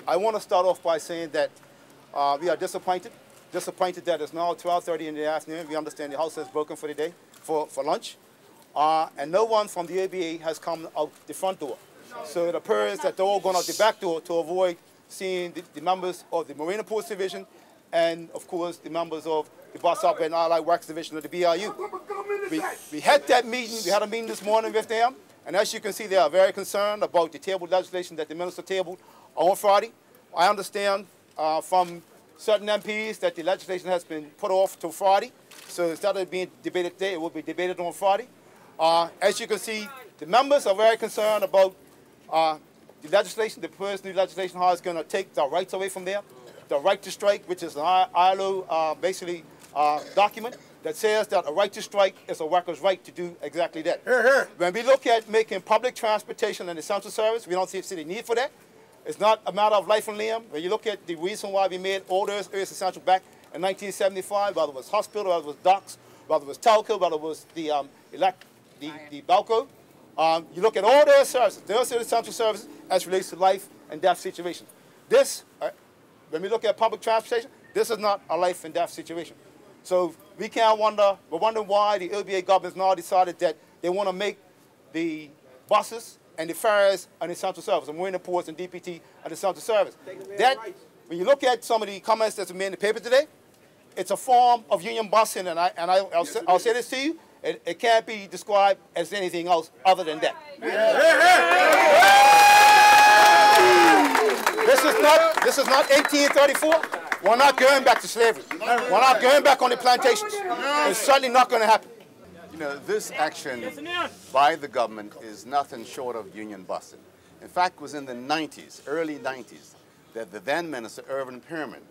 I want to start off by saying that we are disappointed that it's now 12:30 in the afternoon. We understand the House has broken for the day, for lunch, and no one from the ABA has come out the front door. So it appears that they're all going out the back door to avoid seeing the members of the Marine Ports Division and, of course, the members of the Bus Operator and Allied Works Division of the BRU. We had that meeting. We had a meeting this morning with them, and as you can see, they are very concerned about the tabled legislation that the minister tabled on Friday. I understand from certain MPs that the legislation has been put off till Friday, so instead of being debated today, it will be debated on Friday. As you can see, the members are very concerned about the legislation, the proposed new legislation, how it's going to take the rights away from them. The right to strike, which is an ILO basically document that says that a right to strike is a worker's right to do exactly that. When we look at making public transportation an essential service, we don't see the need for that. It's not a matter of life and limb. When you look at the reason why we made all those areas essential back in 1975, whether it was hospital, whether it was docks, whether it was telco, whether it was the Balco, you look at all those services, those are essential services as relates to life and death situation. This, when we look at public transportation, this is not a life and death situation. So we can't wonder, we're wondering why the LBA government has now decided that they want to make the buses and the ferries an essential service, the marine ports and DPT an essential service. That, when you look at some of the comments that's made in the paper today, it's a form of union busing, and I'll say this to you, it can't be described as anything else other than that. This is not 1834. We're not going back to slavery. We're not going back on the plantations. It's certainly not going to happen. You know, this action by the government is nothing short of union busting. In fact, it was in the 90s, early 90s, that the then Minister, Irvin Perriman,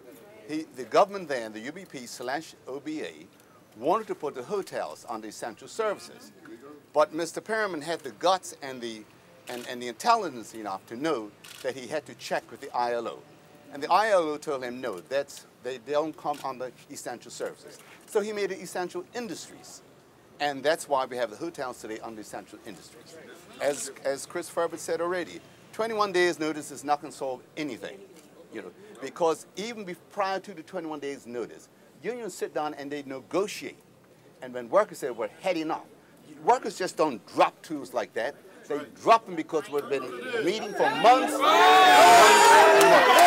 the government then, the UBP/OBA, wanted to put the hotels under essential services. But Mr. Perriman had the guts and the intelligence enough to know that he had to check with the ILO. And the ILO told him, no, they don't come under essential services. So he made it essential industries. And that's why we have the hotels today under essential industries. As Chris Furbert said already, 21 days notice is not going to solve anything, you know, because even prior to the 21 days notice, unions sit down and they negotiate. And when workers say we're heading off, workers just don't drop tools like that. They drop them because we've been meeting for months and months and months.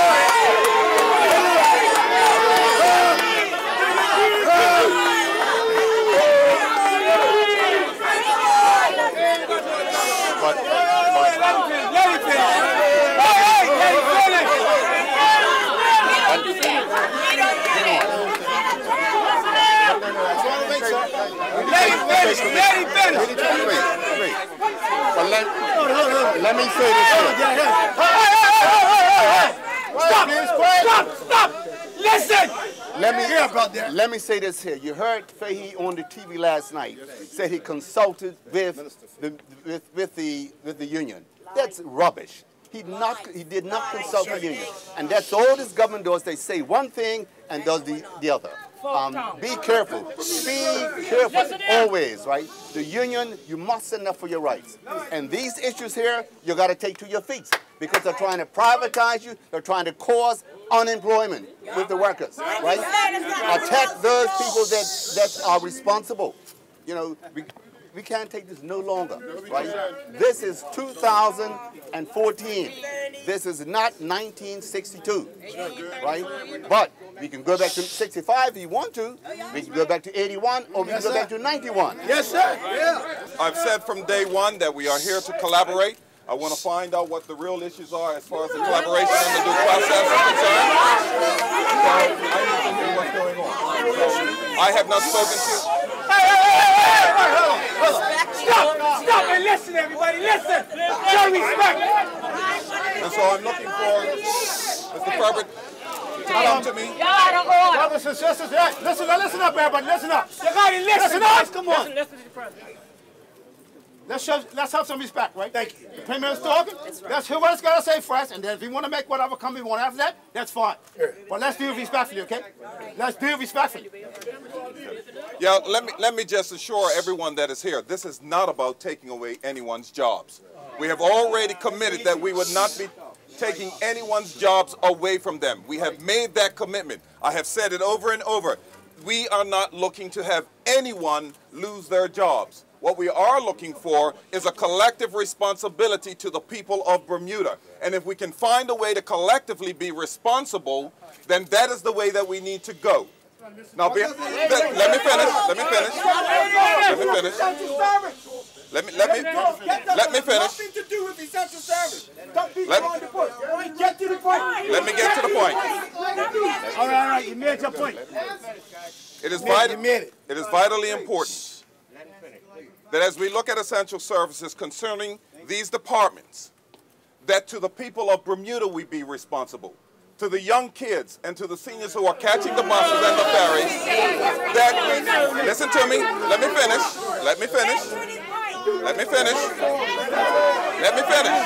Let me say this here. Stop! Listen! Let me say this here. You heard Fahy on the TV last night said he consulted with the union. That's rubbish. He did not consult the union. And that's all this government does. They say one thing and does the other. Be careful. Be careful always, right? The union, you must stand up for your rights. And these issues here, you got to take to your feet because they're trying to privatize you. They're trying to cause unemployment with the workers, right? Attack those people that are responsible. You know, we can't take this no longer, right? This is 2014. This is not 1962, right? But we can go back to 65 if you want to. We can go back to 81 or we can go back to 91. Yes, sir. Yeah. I've said from day one that we are here to collaborate. I want to find out what the real issues are as far as the collaboration and the due process is concerned. So I need to hear what's going on. So I have not spoken to... Stop and listen, everybody, listen! Show respect! And so I'm looking for Mr. Furbert to come to me. Brothers and sisters, listen up, everybody, listen up. Listen up! Come on. Listen to the president. Let's have some respect, right? Thank you. The Prime Minister's talking. Let's hear what it's got to say first, and then if we want to make whatever comment we want after that, that's fine. But let's do it respectfully, okay? Let's do it respectfully. Yeah, let me just assure everyone that is here, this is not about taking away anyone's jobs. We have already committed that we would not be taking anyone's jobs away from them. We have made that commitment. I have said it over and over. We are not looking to have anyone lose their jobs. What we are looking for is a collective responsibility to the people of Bermuda. And if we can find a way to collectively be responsible, then that is the way that we need to go. Now, let me finish. Let me finish. Let me finish. Let me finish. Nothing to do with essential service. Don't be trying to push. Get to the point. Let me get to the point. All right, you made your point. It is vitally important that as we look at essential services concerning these departments, that to the people of Bermuda we be responsible. To the young kids and to the seniors who are catching the buses and the ferries, that we, listen to me, let me finish, let me finish, let me finish, let me finish.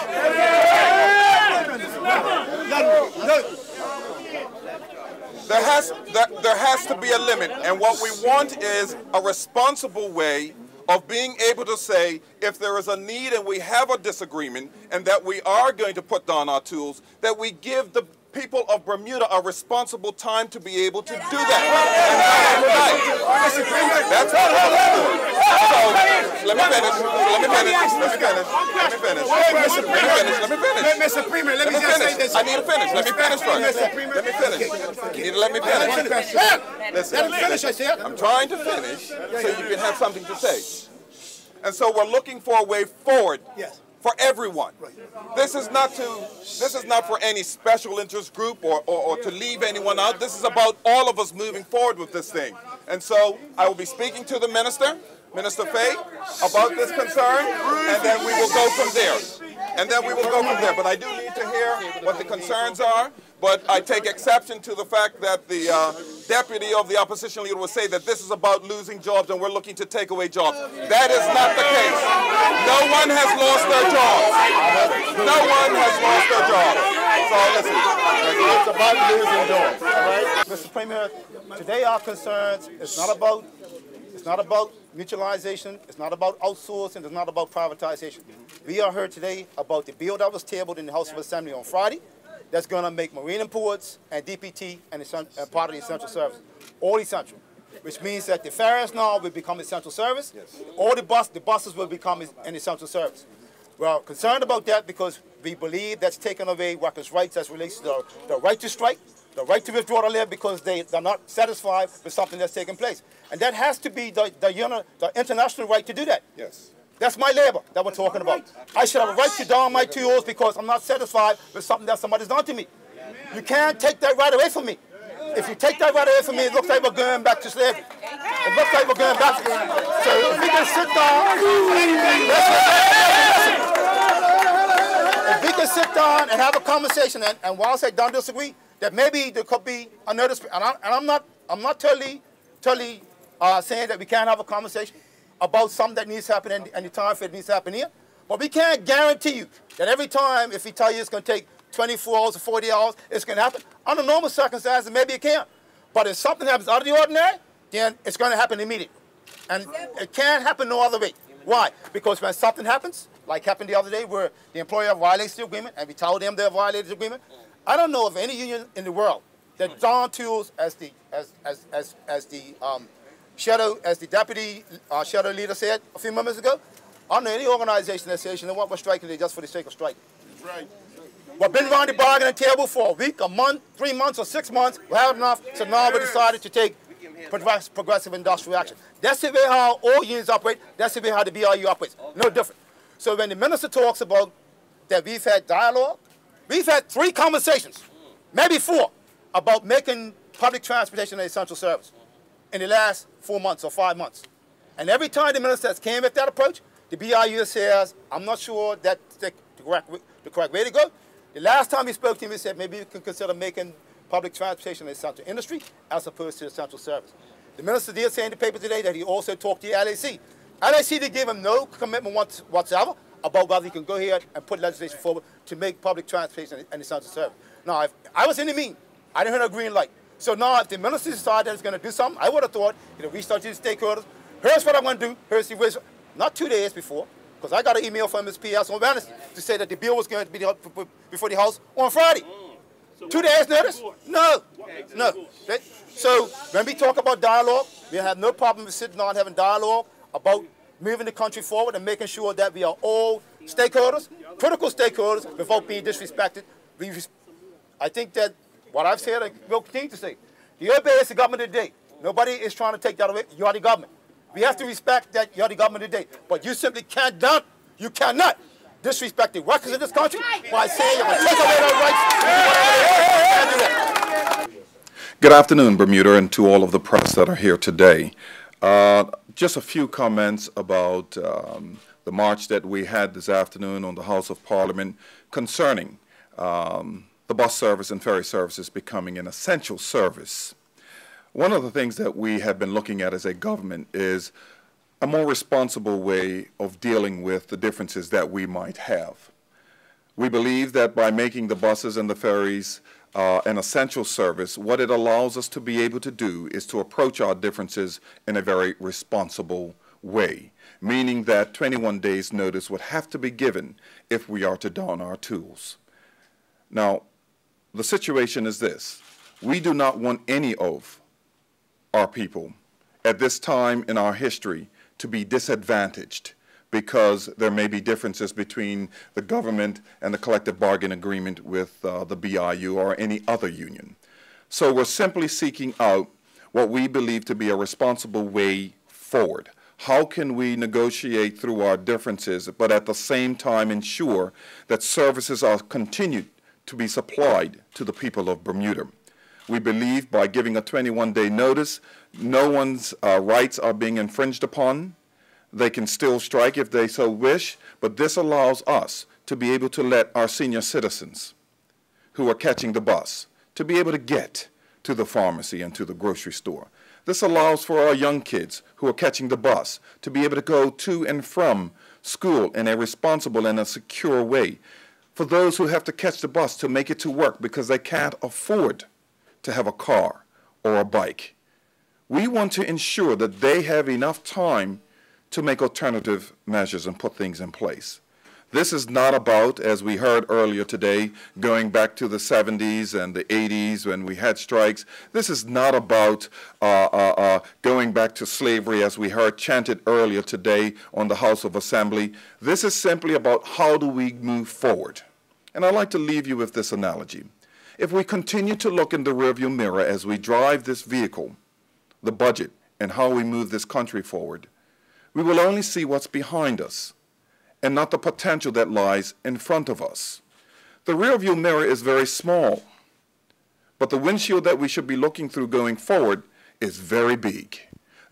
There has to be a limit, and what we want is a responsible way of being able to say if there is a need and we have a disagreement and that we are going to put down our tools, that we give the people of Bermuda a responsible time to be able to do that. That's what we're doing. So, let me finish. Mr. Freeman, let me just say this. I need to finish. Let me finish first. Let me finish. You need to let me finish. Listen, I'm trying to finish so you can have something to say. And so we're looking for a way forward. Yes. For everyone. This is not for any special interest group or to leave anyone out. This is about all of us moving forward with this thing. And so I will be speaking to the minister, Minister Fahy, about this concern, and then we will go from there. But I do need to hear what the concerns are. But I take exception to the fact that the deputy of the opposition leader will say that this is about losing jobs and we're looking to take away jobs. That is not the case. No one has lost their jobs. No one has lost their jobs. So listen, it's about losing jobs. All right? Mr. Premier, today our concerns it's not about mutualization, it's not about outsourcing, it's not about privatization. We are here today about the bill that was tabled in the House of Assembly on Friday. That's going to make marine imports and DPT and part of the essential service, all essential, which means that the ferries now will become essential service. Yes. All the buses will become an essential service. We're concerned about that because we believe that's taking away workers' rights as relates to the right to strike, the right to withdraw to live because they're not satisfied with something that's taking place. And that has to be the international right to do that. Yes. That's my labor that we're talking about. I should have a right to down my tools because I'm not satisfied with something that somebody's done to me. You can't take that right away from me. If you take that right away from me, it looks like we're going back to slavery. It looks like we're going back to slavery. So if we can sit down, if we can sit down and have a conversation, and whilst I don't disagree, that maybe there could be another, and I'm not totally saying that we can't have a conversation about something that needs to happen and the time for it needs to happen here. But we can't guarantee you that every time, if we tell you it's going to take 24 hours or 40 hours, it's going to happen. Under normal circumstances, maybe it can. But if something happens out of the ordinary, then it's going to happen immediately. And it can't happen no other way. Why? Because when something happens, like happened the other day where the employer violates the agreement and we told them they violated the agreement, I don't know of any union in the world that Don Tools as the deputy shadow leader said a few moments ago, I don't know any organization that says, you know what, we're striking today just for the sake of striking. That's right. We've been around the bargaining table for a week, a month, 3 months, or 6 months. We have enough, so now we decided to take progressive industrial action. That's the way how all unions operate. That's the way how the BRU operates. No different. So when the minister talks about that we've had dialogue, we've had 3 conversations, maybe 4, about making public transportation an essential service in the last 4 months or 5 months. And every time the minister has came with that approach, the BRU says, I'm not sure that's the correct way to go. The last time he spoke to him, he said maybe you can consider making public transportation an essential industry as opposed to essential service. The minister did say in the paper today that he also talked to the LAC. LAC did give him no commitment whatsoever about whether he can go ahead and put legislation forward to make public transportation an essential service. Now, if I was in the meeting, I didn't hear a green light. So now if the minister decided that he's going to do something, I would have thought, reach out to the stakeholders. Here's what I'm going to do. Here's the wisdom. Not 2 days before, Because I got an email from Ms. P.S. on Wednesday to say that the bill was going to be before the House on Friday. 2 days notice? No. So when we talk about dialogue, we have no problem with sitting down and having dialogue about moving the country forward and making sure that we are all stakeholders, critical stakeholders, without being disrespected. I think that what I've said, I will continue to say. The OBA is the government of the day. Nobody is trying to take that away. You are the government. We have to respect that you are the government of the day. But you simply cannot disrespect the workers in this country by saying you're going to take away their rights. Good afternoon, Bermuda, and to all of the press that are here today. Just a few comments about the march that we had this afternoon on the House of Parliament concerning the bus service and ferry services becoming an essential service. One of the things that we have been looking at as a government is a more responsible way of dealing with the differences that we might have. We believe that by making the buses and the ferries an essential service, what it allows us to be able to do is to approach our differences in a very responsible way, meaning that 21 days notice would have to be given if we are to don our tools. Now, the situation is this. We do not want any of our people at this time in our history to be disadvantaged because there may be differences between the government and the collective bargain agreement with the BIU or any other union. So we're simply seeking out what we believe to be a responsible way forward. How can we negotiate through our differences, but at the same time ensure that services are continued to be supplied to the people of Bermuda? We believe by giving a 21-day notice, no one's rights are being infringed upon. They can still strike if they so wish, but this allows us to be able to let our senior citizens who are catching the bus to be able to get to the pharmacy and to the grocery store. This allows for our young kids who are catching the bus to be able to go to and from school in a responsible and a secure way. For those who have to catch the bus to make it to work because they can't afford to have a car or a bike. We want to ensure that they have enough time to make alternative measures and put things in place. This is not about, as we heard earlier today, going back to the 70s and the 80s when we had strikes. This is not about going back to slavery, as we heard chanted earlier today on the House of Assembly. This is simply about how do we move forward. And I'd like to leave you with this analogy. If we continue to look in the rearview mirror as we drive this vehicle, the budget, and how we move this country forward, we will only see what's behind us and not the potential that lies in front of us. The rearview mirror is very small, but the windshield that we should be looking through going forward is very big.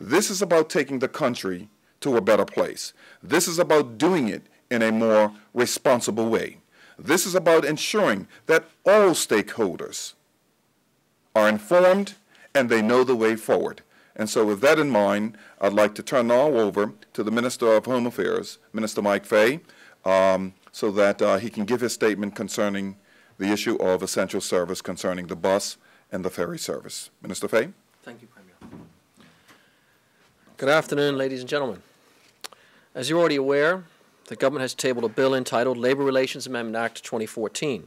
This is about taking the country to a better place. This is about doing it in a more responsible way. This is about ensuring that all stakeholders are informed and they know the way forward. And so with that in mind, I'd like to turn now over to the Minister of Home Affairs, Minister Mike Fahy, so that he can give his statement concerning the issue of essential service concerning the bus and the ferry service. Minister Fahy. Thank you, Premier. Good afternoon, ladies and gentlemen. As you're already aware, the government has tabled a bill entitled Labor Relations Amendment Act 2014.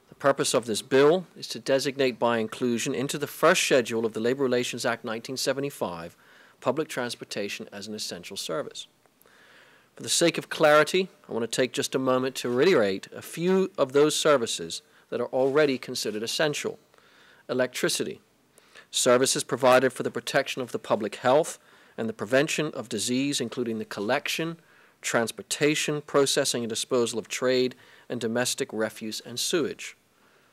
The purpose of this bill is to designate by inclusion into the first schedule of the Labor Relations Act 1975 public transportation as an essential service. For the sake of clarity, I want to take just a moment to reiterate a few of those services that are already considered essential. Electricity, services provided for the protection of the public health and the prevention of disease, including the collection, transportation, processing, and disposal of trade and domestic refuse and sewage,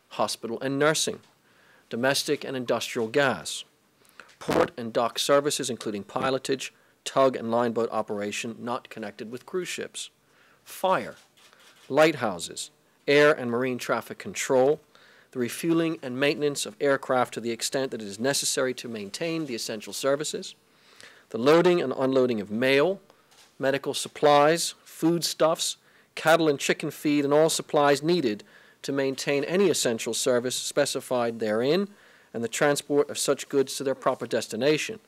hospital and nursing, domestic and industrial gas, port and dock services, including pilotage, tug and line boat operation not connected with cruise ships, fire, lighthouses, air and marine traffic control, the refueling and maintenance of aircraft to the extent that it is necessary to maintain the essential services, the loading and unloading of mail, medical supplies, foodstuffs, cattle and chicken feed, and all supplies needed to maintain any essential service specified therein, and the transport of such goods to their proper destination.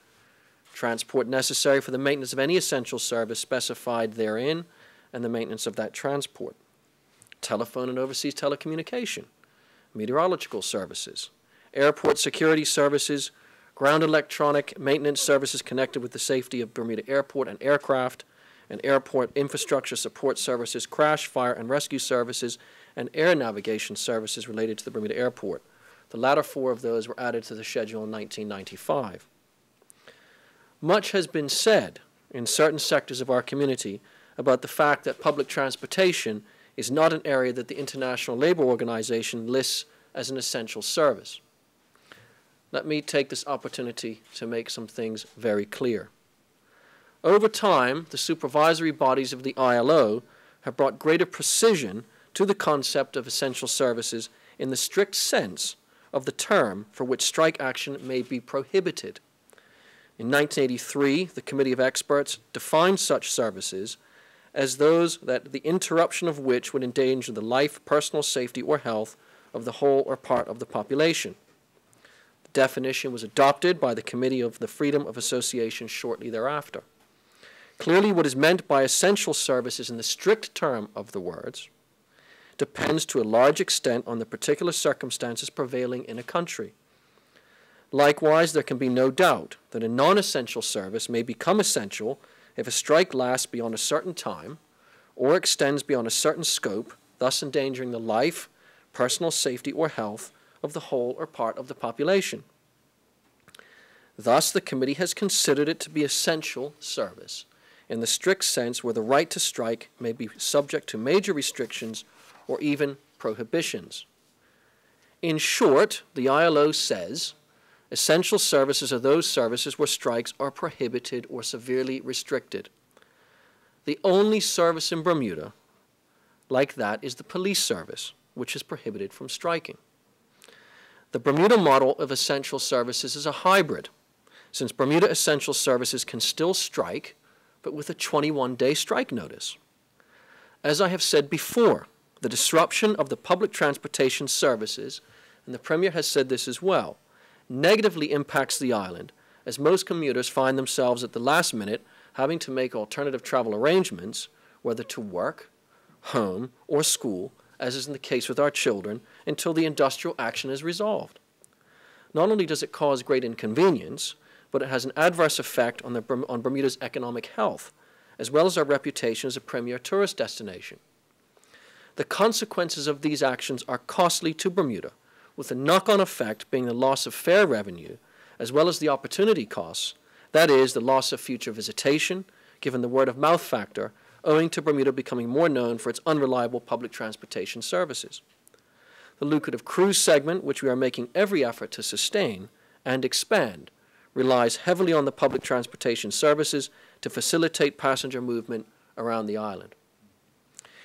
Transport necessary for the maintenance of any essential service specified therein, and the maintenance of that transport, telephone and overseas telecommunication, meteorological services, airport security services, ground electronic maintenance services connected with the safety of Bermuda Airport and aircraft, and airport infrastructure support services, crash, fire, and rescue services, and air navigation services related to the Bermuda Airport. The latter four of those were added to the schedule in 1995. Much has been said in certain sectors of our community about the fact that public transportation is not an area that the International Labor Organization lists as an essential service. Let me take this opportunity to make some things very clear. Over time, the supervisory bodies of the ILO have brought greater precision to the concept of essential services in the strict sense of the term for which strike action may be prohibited. In 1983, the Committee of Experts defined such services as those that the interruption of which would endanger the life, personal safety, or health of the whole or part of the population. The definition was adopted by the Committee of the Freedom of Association shortly thereafter. Clearly, what is meant by essential services in the strict term of the words depends to a large extent on the particular circumstances prevailing in a country. Likewise, there can be no doubt that a non-essential service may become essential if a strike lasts beyond a certain time or extends beyond a certain scope, thus endangering the life, personal safety, or health of the whole or part of the population. Thus, the committee has considered it to be essential service in the strict sense where the right to strike may be subject to major restrictions or even prohibitions. In short, the ILO says essential services are those services where strikes are prohibited or severely restricted. The only service in Bermuda like that is the police service, which is prohibited from striking. The Bermuda model of essential services is a hybrid, since Bermuda essential services can still strike, but with a 21-day strike notice. As I have said before, the disruption of the public transportation services, and the Premier has said this as well, negatively impacts the island, as most commuters find themselves at the last minute having to make alternative travel arrangements, whether to work, home, or school, as is in the case with our children, until the industrial action is resolved. Not only does it cause great inconvenience, but it has an adverse effect on Bermuda's economic health, as well as our reputation as a premier tourist destination. The consequences of these actions are costly to Bermuda, with the knock-on effect being the loss of fare revenue, as well as the opportunity costs, that is, the loss of future visitation, given the word-of-mouth factor, owing to Bermuda becoming more known for its unreliable public transportation services. The lucrative cruise segment, which we are making every effort to sustain and expand, relies heavily on the public transportation services to facilitate passenger movement around the island.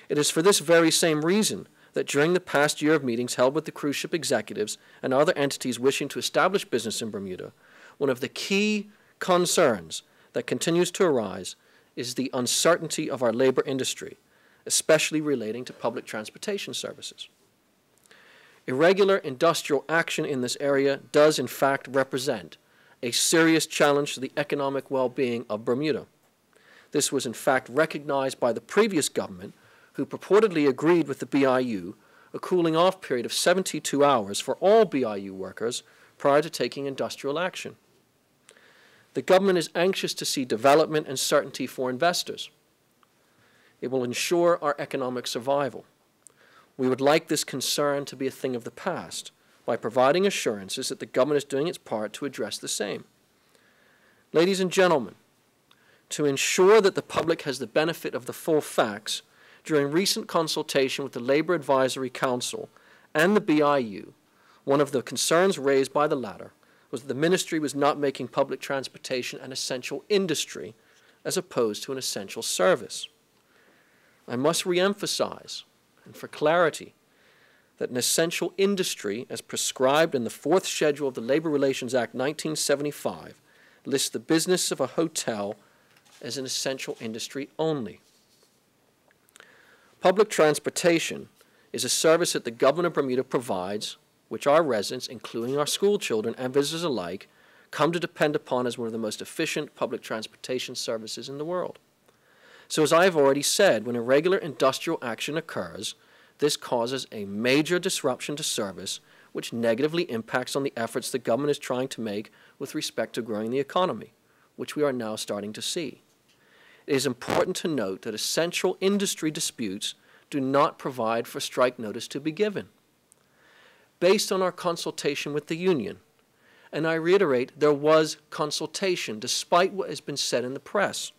It is for this very same reason that during the past year of meetings held with the cruise ship executives and other entities wishing to establish business in Bermuda, one of the key concerns that continues to arise is the uncertainty of our labor industry, especially relating to public transportation services. Irregular industrial action in this area does in fact represent a serious challenge to the economic well-being of Bermuda. This was in fact recognized by the previous government, who purportedly agreed with the BIU a cooling-off period of 72 hours for all BIU workers prior to taking industrial action. The government is anxious to see development and certainty for investors. It will ensure our economic survival. We would like this concern to be a thing of the past by providing assurances that the government is doing its part to address the same. Ladies and gentlemen, to ensure that the public has the benefit of the full facts, during recent consultation with the Labor Advisory Council and the BIU, one of the concerns raised by the latter was that the ministry was not making public transportation an essential industry as opposed to an essential service. I must reemphasize, and for clarity, that an essential industry, as prescribed in the 4th Schedule of the Labor Relations Act 1975, lists the business of a hotel as an essential industry only. Public transportation is a service that the government of Bermuda provides, which our residents, including our school children and visitors alike, come to depend upon as one of the most efficient public transportation services in the world. So as I have already said, when irregular industrial action occurs, this causes a major disruption to service, which negatively impacts on the efforts the government is trying to make with respect to growing the economy, which we are now starting to see. It is important to note that essential industry disputes do not provide for strike notice to be given. Based on our consultation with the union, and I reiterate, there was consultation despite what has been said in the press,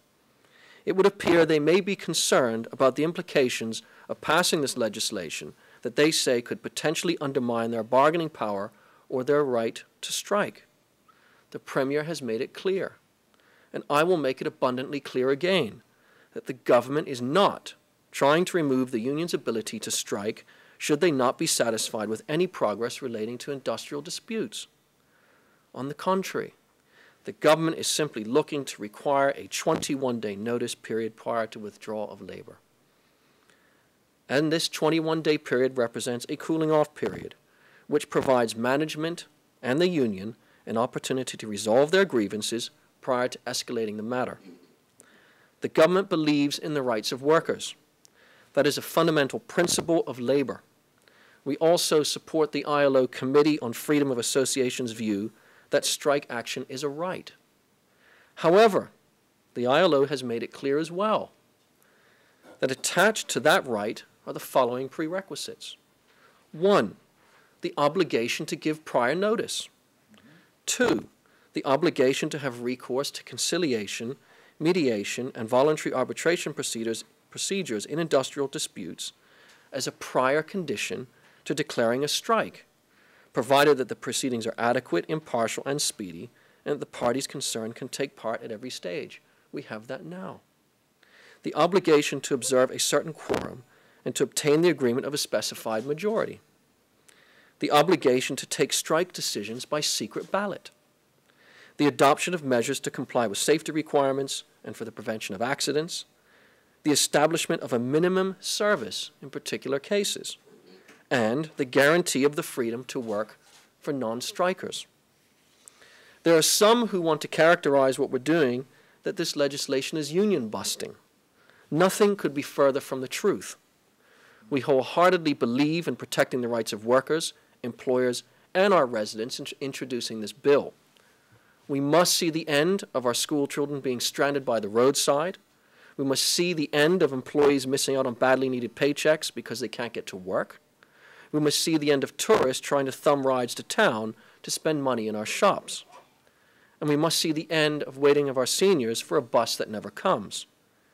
it would appear they may be concerned about the implications of passing this legislation that they say could potentially undermine their bargaining power or their right to strike. The Premier has made it clear, and I will make it abundantly clear again, that the government is not trying to remove the union's ability to strike should they not be satisfied with any progress relating to industrial disputes. On the contrary, the government is simply looking to require a 21-day notice period prior to withdrawal of labor. And this 21-day period represents a cooling-off period, which provides management and the union an opportunity to resolve their grievances prior to escalating the matter. The government believes in the rights of workers. That is a fundamental principle of labor. We also support the ILO Committee on Freedom of Association's view that strike action is a right. However, the ILO has made it clear as well that attached to that right are the following prerequisites. 1, the obligation to give prior notice. 2, the obligation to have recourse to conciliation, mediation, and voluntary arbitration procedures in industrial disputes as a prior condition to declaring a strike, provided that the proceedings are adequate, impartial, and speedy, and that the parties concerned can take part at every stage. We have that now. The obligation to observe a certain quorum and to obtain the agreement of a specified majority. The obligation to take strike decisions by secret ballot. The adoption of measures to comply with safety requirements and for the prevention of accidents. The establishment of a minimum service in particular cases. And the guarantee of the freedom to work for non-strikers. There are some who want to characterize what we're doing that this legislation is union busting. Nothing could be further from the truth. We wholeheartedly believe in protecting the rights of workers, employers, and our residents in introducing this bill. We must see the end of our school children being stranded by the roadside. We must see the end of employees missing out on badly needed paychecks because they can't get to work. We must see the end of tourists trying to thumb rides to town to spend money in our shops. And we must see the end of waiting of our seniors for a bus that never comes.